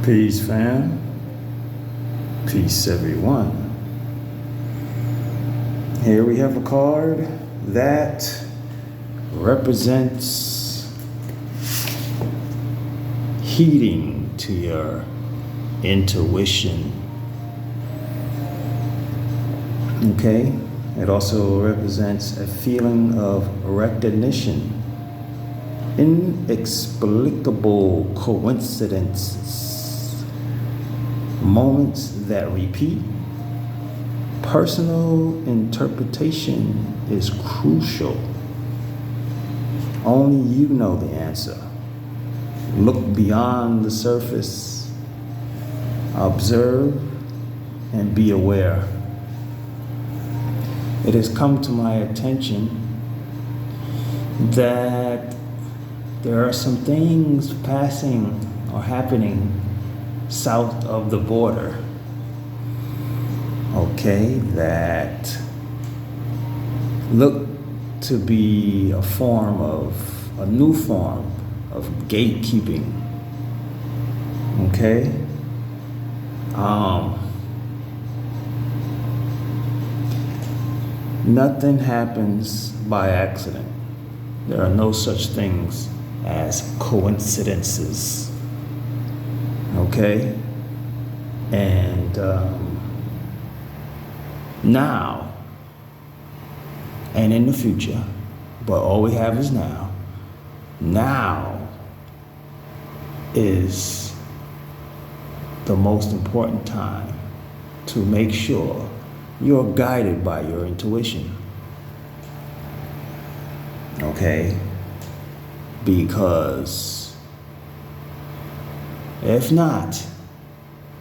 Peace, fam. Peace, everyone. Here we have a card that represents heeding to your intuition. Okay? It also represents a feeling of recognition, inexplicable coincidences, moments that repeat. Personal interpretation is crucial. Only you know the answer. Look beyond the surface, observe, and be aware. It has come to my attention that there are some things passing or happening south of the border, okay, that look to be a new form of gatekeeping, okay? Nothing happens by accident. There are no such things as coincidences, okay? And now and in the future, but all we have is now. Now is the most important time to make sure you're guided by your intuition, okay? Because if not,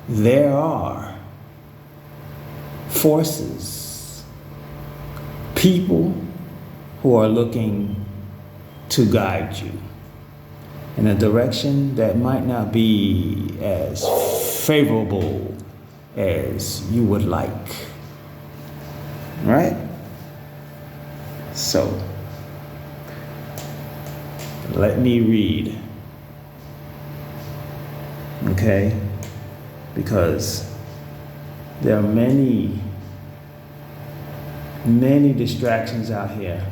there are forces, people who are looking to guide you in a direction that might not be as favorable as you would like, right? So, let me read, okay? Because there are many distractions out here.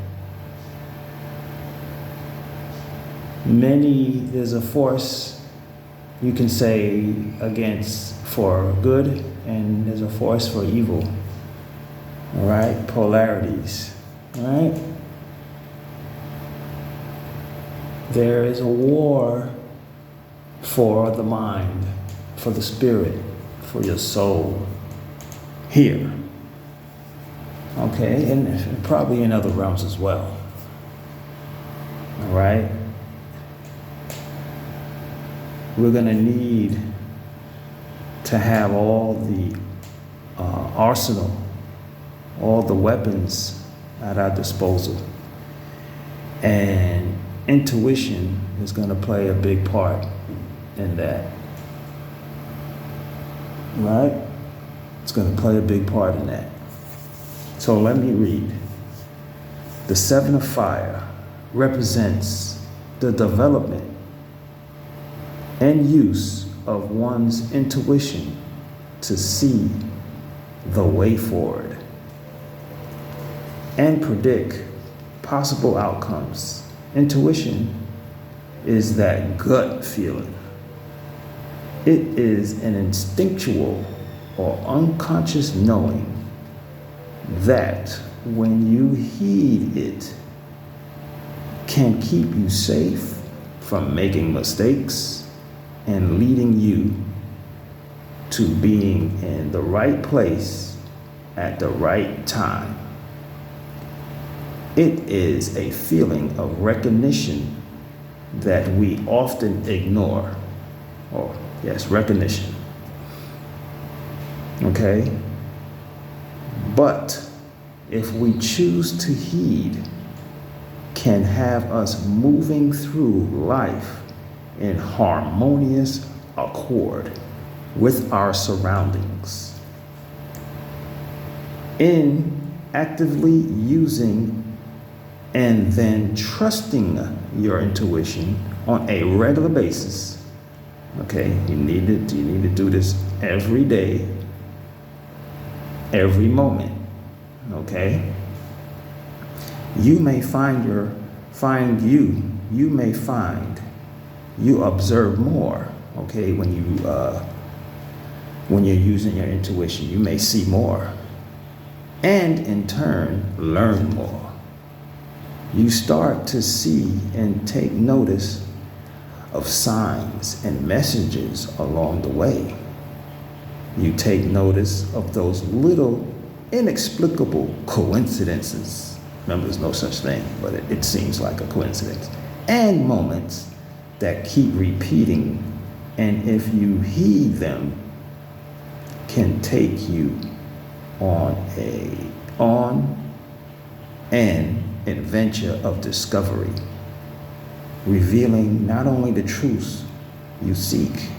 There's a force you can say against for good, and there's a force for evil. All right, polarities, all right? There is a war for the mind, for the spirit, for your soul here, okay? And probably in other realms as well, all right? We're gonna need to have all the arsenal, all the weapons at our disposal. And intuition is gonna play a big part in that, right? It's gonna play a big part in that. So let me read. The Seven of Fire represents the development and use of one's intuition to see the way forward and predict possible outcomes. Intuition is that gut feeling. It is an instinctual or unconscious knowing that when you heed it can keep you safe from making mistakes and leading you to being in the right place at the right time. It is a feeling of recognition that we often ignore. Oh, yes, recognition. Okay? But if we choose to heed, can have us moving through life in harmonious accord with our surroundings. In actively using and then trusting your intuition on a regular basis, Okay, you need to do this every day, every moment. Okay? You may you observe more, okay, when you're using your intuition. You may see more and in turn learn more. You start to see and take notice of signs and messages along the way. You take notice of those little inexplicable coincidences. Remember, there's no such thing, but it seems like a coincidence. And moments that keep repeating, and if you heed them, can take you on an adventure of discovery, revealing not only the truths you seek,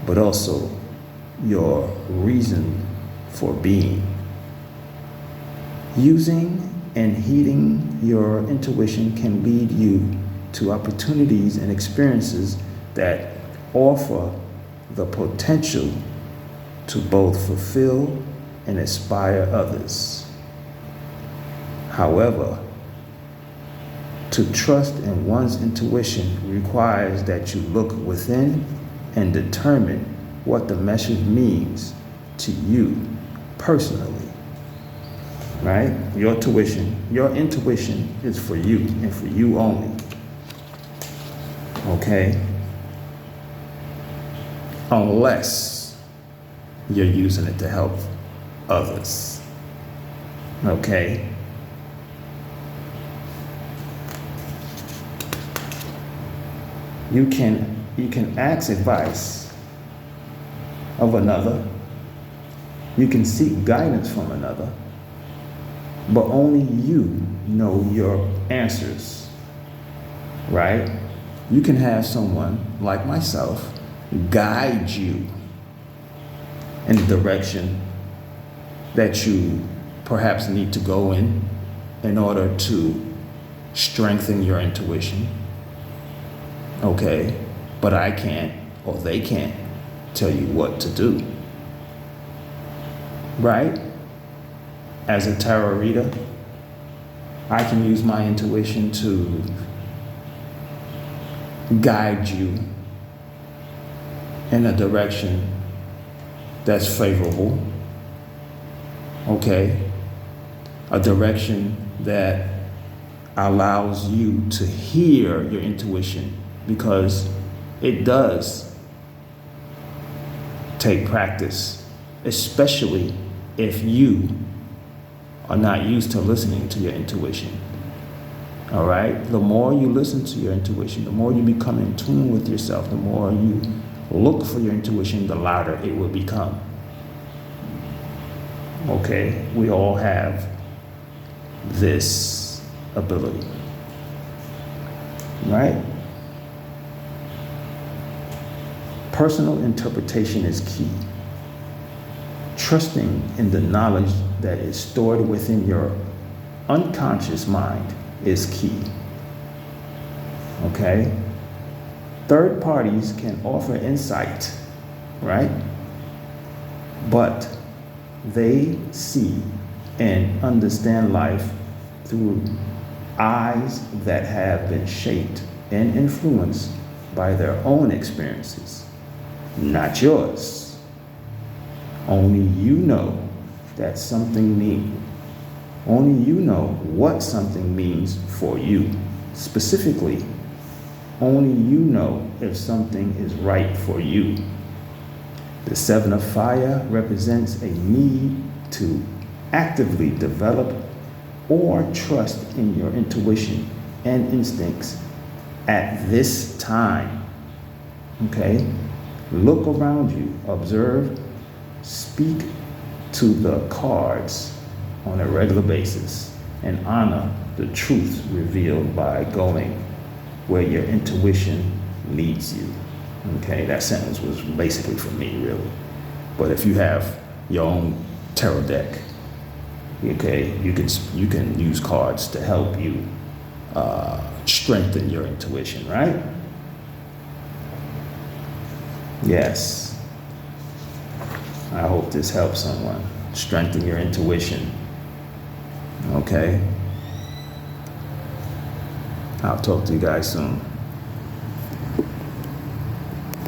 but also your reason for being. Using and heeding your intuition can lead you to opportunities and experiences that offer the potential to both fulfill and inspire others. However, to trust in one's intuition requires that you look within and determine what the message means to you personally. Right? Your intuition is for you and for you only. Okay? Unless you're using it to help others. Okay? You can ask advice of another. You can seek guidance from another, but only you know your answers, right? You can have someone like myself guide you in the direction that you perhaps need to go in order to strengthen your intuition. Okay, but I can't, or they can't, tell you what to do. Right? As a tarot reader, I can use my intuition to guide you in a direction that's favorable. Okay? A direction that allows you to hear your intuition, because it does take practice, especially if you are not used to listening to your intuition. All right? The more you listen to your intuition, the more you become in tune with yourself, the more you look for your intuition, the louder it will become. Okay? We all have this ability. Right? Personal interpretation is key. Trusting in the knowledge that is stored within your unconscious mind is key. Okay? Third parties can offer insight, right? But they see and understand life through eyes that have been shaped and influenced by their own experiences, not yours. Only you know that something means. Only you know what something means for you. Specifically, only you know if something is right for you. The Seven of Fire represents a need to actively develop or trust in your intuition and instincts at this time. Okay? Look around you, observe, speak to the cards on a regular basis, and honor the truth revealed by going where your intuition leads you. Okay, that sentence was basically for me, really. But if you have your own tarot deck, okay, you can use cards to help you strengthen your intuition, right? Yes. I hope this helps someone. Strengthen your intuition. Okay? I'll talk to you guys soon.